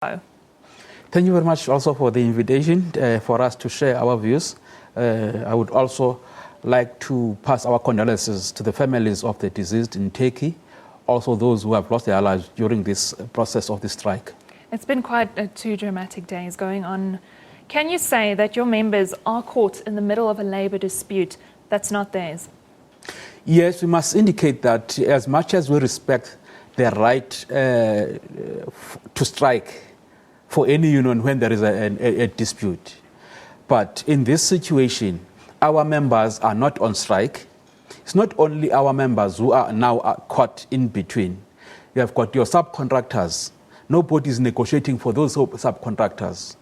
Thank you very much also for the invitation for us to share our views. I would also like to pass our condolences to the families of the deceased in Turkey, also those who have lost their lives during this process of the strike. It's been quite 2 dramatic days going on. Can you say that your members are caught in the middle of a labour dispute that's not theirs? Yes, we must indicate that as much as we respect their right to strike for any union when there is a dispute, but in this situation, our members are not on strike. It's not only our members who are now caught in between. You have got your subcontractors. Nobody is negotiating for those subcontractors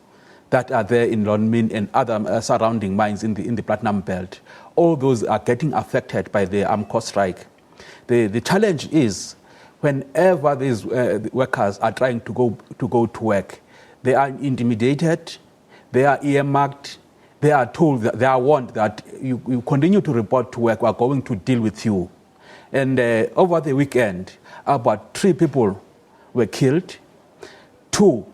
that are there in Lonmin and other surrounding mines in the Platinum Belt. All those are getting affected by the AMCO strike. The challenge is whenever these workers are trying to go to work, they are intimidated, they are earmarked, they are told, that they are warned that you continue to report to work, we are going to deal with you. And over the weekend, about 3 people were killed. 2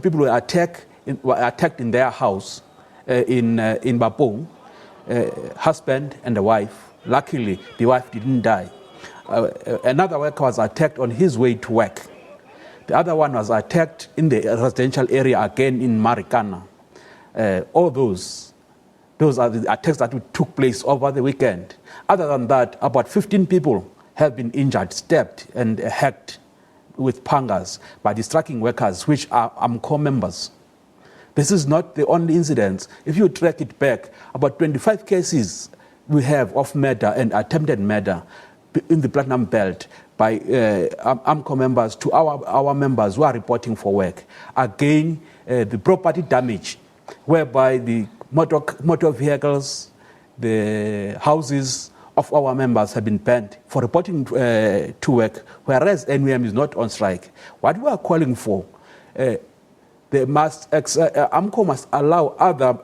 people were attacked in their house in Bapong, husband and a wife. Luckily, the wife didn't die. Another worker was attacked on his way to work. The other one was attacked in the residential area again in Marikana. All those are the attacks that took place over the weekend. Other than that, about 15 people have been injured, stabbed and hacked with pangas by the striking workers, which are AMCO members. This is not the only incident. If you track it back, about 25 cases we have of murder and attempted murder in the Platinum Belt by AMCO members to our members who are reporting for work. Again, the property damage, whereby the motor vehicles, the houses of our members have been banned for reporting to work, whereas NUM is not on strike. What we are calling for, AMCO must allow other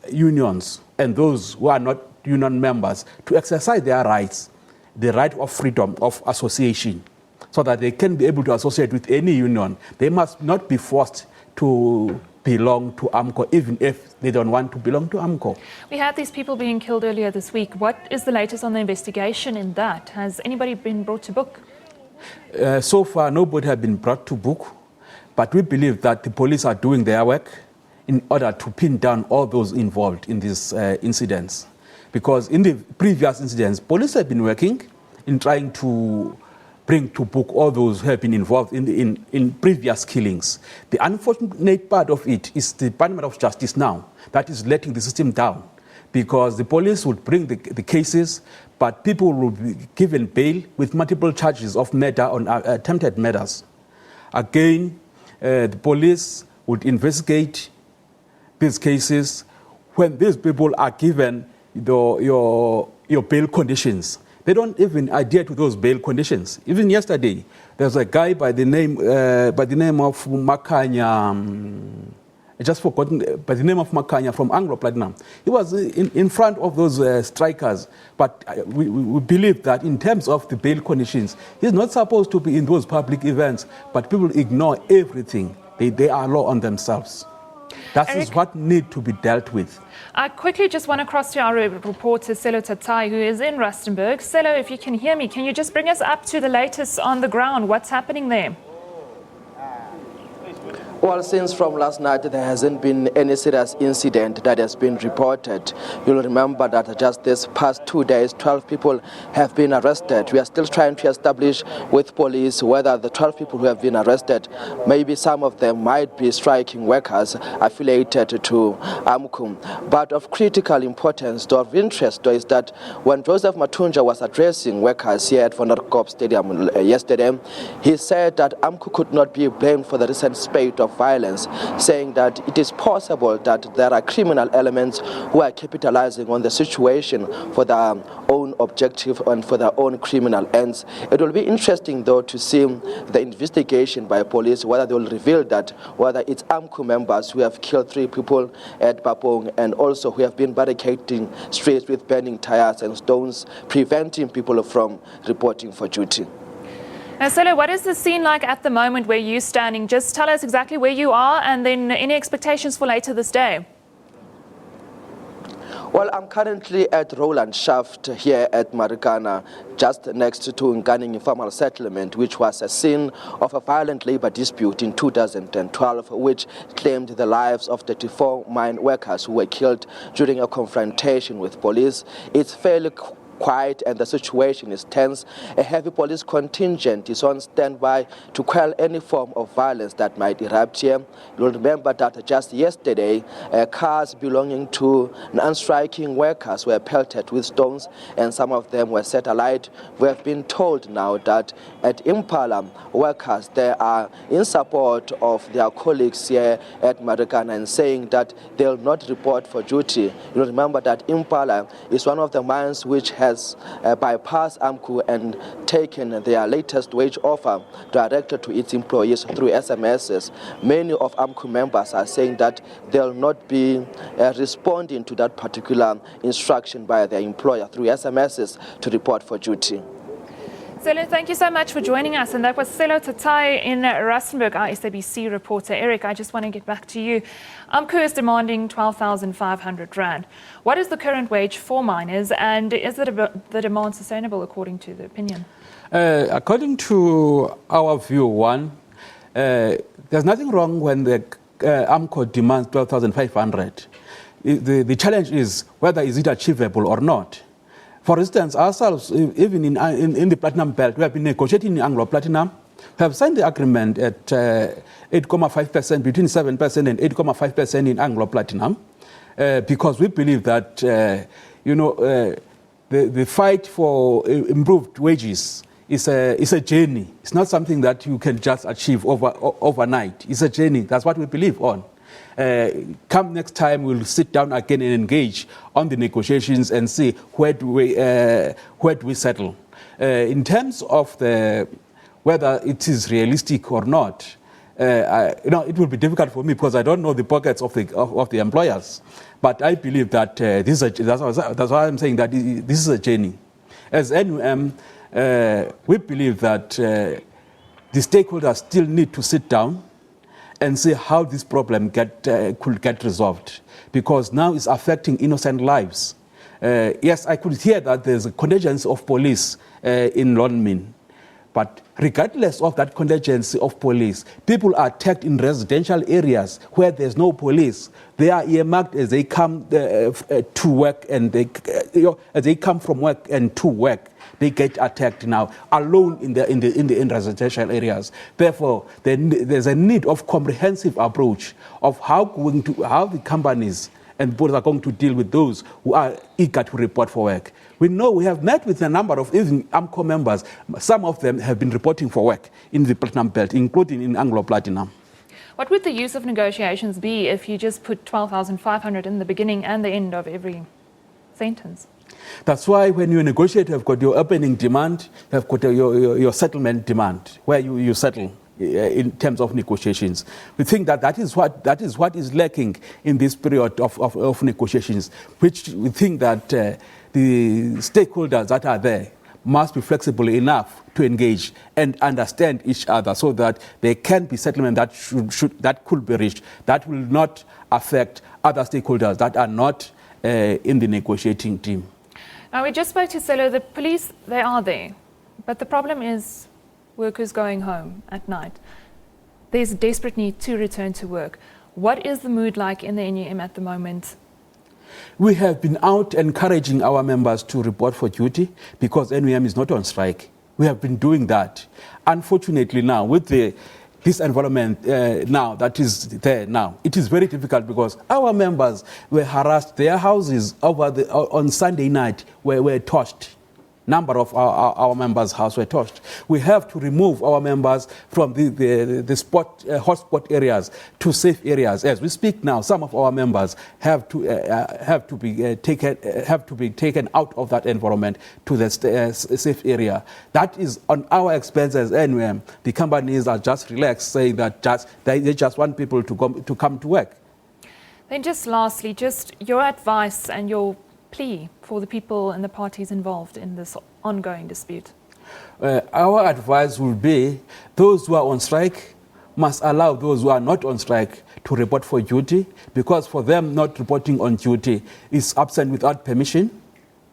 unions and those who are not union members to exercise their rights, the right of freedom of association, so that they can be able to associate with any union. They must not be forced to belong to AMCO, even if they don't want to belong to AMCO. We had these people being killed earlier this week. What is the latest on the investigation in that? Has anybody been brought to book? So far, nobody has been brought to book, but we believe that the police are doing their work in order to pin down all those involved in these incidents. Because in the previous incidents, police have been working in trying to bring to book all those who have been involved in previous killings. The unfortunate part of it is the Department of Justice now that is letting the system down, because the police would bring the cases, but people will be given bail with multiple charges of murder on attempted murders. Again, the police would investigate these cases when these people are given your bail conditions. They don't even adhere to those bail conditions. Even yesterday, there's a guy by the name of Makanya, I just forgotten, by the name of Makanya from Anglo Platinum. He was in front of those strikers, but we believe that in terms of the bail conditions, he's not supposed to be in those public events, but people ignore everything. They are law on themselves. That Eric, is what needs to be dealt with. I quickly just want to cross to our reporter, Sello Tatai, who is in Rustenburg. Sello, if you can hear me, can you just bring us up to the latest on the ground? What's happening there? Well, since from last night, there hasn't been any serious incident that has been reported. You'll remember that just this past 2 days, 12 people have been arrested. We are still trying to establish with police whether the 12 people who have been arrested, maybe some of them might be striking workers affiliated to AMCO. But of critical importance, of interest, is that when Joseph Matunja was addressing workers here at Vonderkop Stadium yesterday, he said that AMCO could not be blamed for the recent spate of violence, saying that it is possible that there are criminal elements who are capitalizing on the situation for their own objective and for their own criminal ends. It will be interesting, though, to see the investigation by police, whether they will reveal that, whether it's AMCO members who have killed 3 people at Bapong and also who have been barricading streets with burning tires and stones, preventing people from reporting for duty. Now, Sello, what is the scene like at the moment where you're standing? Just tell us exactly where you are and then any expectations for later this day. Well, I'm currently at Roland Shaft here at Marikana, just next to Nkaning Informal Settlement, which was a scene of a violent labor dispute in 2012, which claimed the lives of 34 mine workers who were killed during a confrontation with police. It's fairly quiet and the situation is tense. A heavy police contingent is on standby to quell any form of violence that might erupt here. You'll remember that just yesterday, cars belonging to non-striking workers were pelted with stones and some of them were set alight. We have been told now that at Impala, workers they are in support of their colleagues here at Marikana and saying that they'll not report for duty. You'll remember that Impala is one of the mines which has bypassed AMCU and taken their latest wage offer directed to its employees through SMSs. Many of AMCU members are saying that they'll not be responding to that particular instruction by their employer through SMSs to report for duty. Sello, thank you so much for joining us. And that was Sello Tatai in Rustenburg, our SABC reporter. Eric, I just want to get back to you. AMCU is demanding 12,500 Rand. What is the current wage for miners, and is the demand sustainable according to the opinion? According to our view, there's nothing wrong when the AMCU demands 12,500. The challenge is whether is it achievable or not. For instance, ourselves, even in the Platinum Belt, we have been negotiating in Anglo Platinum. We have signed the agreement at 8.5%, between 7% and 8.5% in Anglo Platinum, because we believe that, the fight for improved wages is a journey. It's not something that you can just achieve overnight. It's a journey. That's what we believe on. Come next time, we'll sit down again and engage on the negotiations and see where do we settle. In terms of whether it is realistic or not, it will be difficult for me because I don't know the pockets of the employers. But I believe that that's why I'm saying that this is a journey. As NUM, we believe that the stakeholders still need to sit down and see how this problem could get resolved, because now it's affecting innocent lives. Yes, I could hear that there's a contingent of police in Lonmin, but regardless of that contingent of police, people are attacked in residential areas where there's no police. They are earmarked as they come to work, and as they come from work and to work. They get attacked now alone in the residential areas. Therefore, there's a need of comprehensive approach of how the companies and boards are going to deal with those who are eager to report for work. We know we have met with a number of even AMCU members. Some of them have been reporting for work in the Platinum Belt, including in Anglo Platinum. What would the use of negotiations be if you just put 12,500 in the beginning and the end of every sentence? That's why when you negotiate, you've got your opening demand, you've got your settlement demand, where you settle in terms of negotiations. We think that is what is lacking in this period of negotiations, which we think that the stakeholders that are there must be flexible enough to engage and understand each other so that there can be settlement that could be reached that will not affect other stakeholders that are not in the negotiating team. Now, we just spoke to Sello. The police, they are there. But the problem is workers going home at night. There's a desperate need to return to work. What is the mood like in the NUM at the moment? We have been out encouraging our members to report for duty because NUM is not on strike. We have been doing that. Unfortunately now, with this environment now that is there now, it is very difficult because our members were harassed. Their houses on Sunday night were torched. Number of our members' houses were torched. We have to remove our members from the hotspot areas to safe areas. As we speak now, some of our members have to be taken out of that environment to the safe area. That is on our expenses. Anyway, the companies are just relaxed, saying that they just want people to come to work. Then just lastly, just your advice and your plea for the people and the parties involved in this ongoing dispute. Our advice will be those who are on strike must allow those who are not on strike to report for duty, because for them not reporting on duty is absent without permission.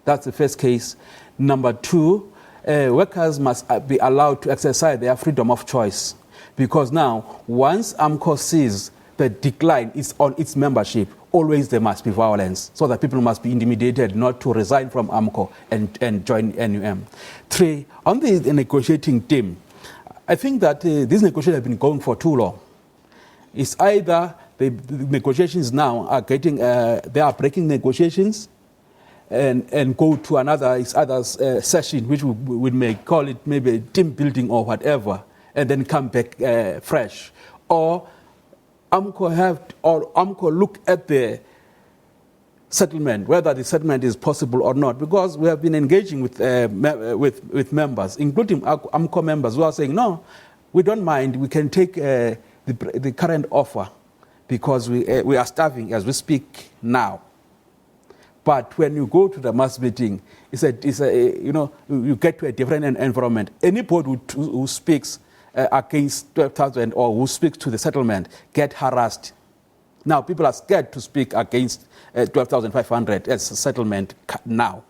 That's the first case. Number two, workers must be allowed to exercise their freedom of choice, because now once AMCO sees the decline is on its membership, always there must be violence, so that people must be intimidated not to resign from AMCO and join NUM. Three, on the negotiating team, I think that these negotiations have been going for too long. It's either the negotiations now are getting, they are breaking negotiations and go to another session, which we may call it maybe team building or whatever, and then come back fresh. Or AMCO look at the settlement, whether the settlement is possible or not, because we have been engaging with members, including AMCO members, who are saying, no, we don't mind, we can take the current offer, because we are starving as we speak now. But when you go to the mass meeting, you get to a different environment. Anybody who speaks against 12,000 or who speaks to the settlement get harassed. Now people are scared to speak against 12,500 as a settlement now.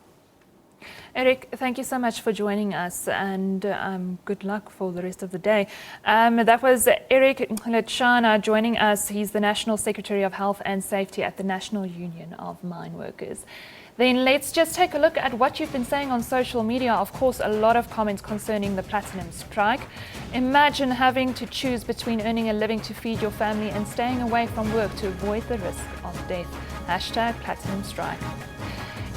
Eric, thank you so much for joining us, and good luck for the rest of the day. That was Eric Gcilitshana joining us. He's the National Secretary of Health and Safety at the National Union of Mineworkers. Then let's just take a look at what you've been saying on social media. Of course, a lot of comments concerning the platinum strike. Imagine having to choose between earning a living to feed your family and staying away from work to avoid the risk of death. Hashtag platinum strike.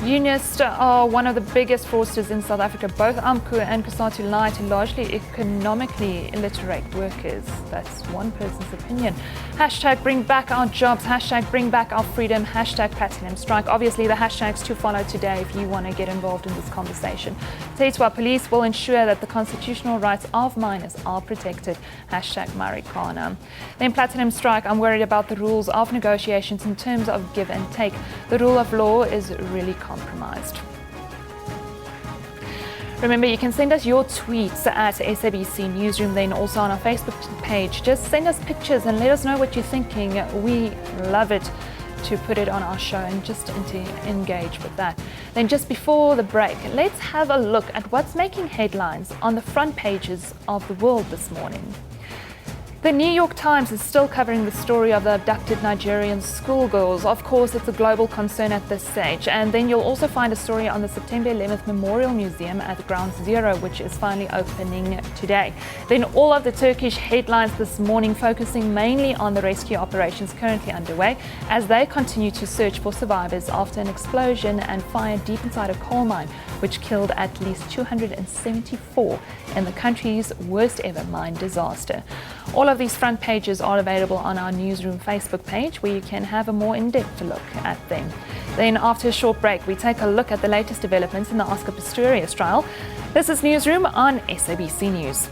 Unionists are one of the biggest fraudsters in South Africa. Both AMCU and COSATU lie to largely economically illiterate workers. That's one person's opinion. Hashtag bring back our jobs. Hashtag bring back our freedom. Hashtag platinum strike. Obviously, the hashtags to follow today if you want to get involved in this conversation. Taitwa police will ensure that the constitutional rights of miners are protected. Hashtag Marikana. Then platinum strike. I'm worried about the rules of negotiations in terms of give and take. The rule of law is really compromised. Remember, you can send us your tweets at SABC Newsroom, then also on our Facebook page. Just send us pictures and let us know what you're thinking. We love it to put it on our show and just to engage with that. Then just before the break, let's have a look at what's making headlines on the front pages of the world this morning. The New York Times is still covering the story of the abducted Nigerian schoolgirls. Of course, it's a global concern at this stage. And then you'll also find a story on the September 11th Memorial Museum at Ground Zero, which is finally opening today. Then all of the Turkish headlines this morning focusing mainly on the rescue operations currently underway as they continue to search for survivors after an explosion and fire deep inside a coal mine, which killed at least 274 in the country's worst ever mine disaster. All of these front pages are available on our Newsroom Facebook page, where you can have a more in-depth look at them. Then after a short break, we take a look at the latest developments in the Oscar Pistorius trial. This is Newsroom on SABC News.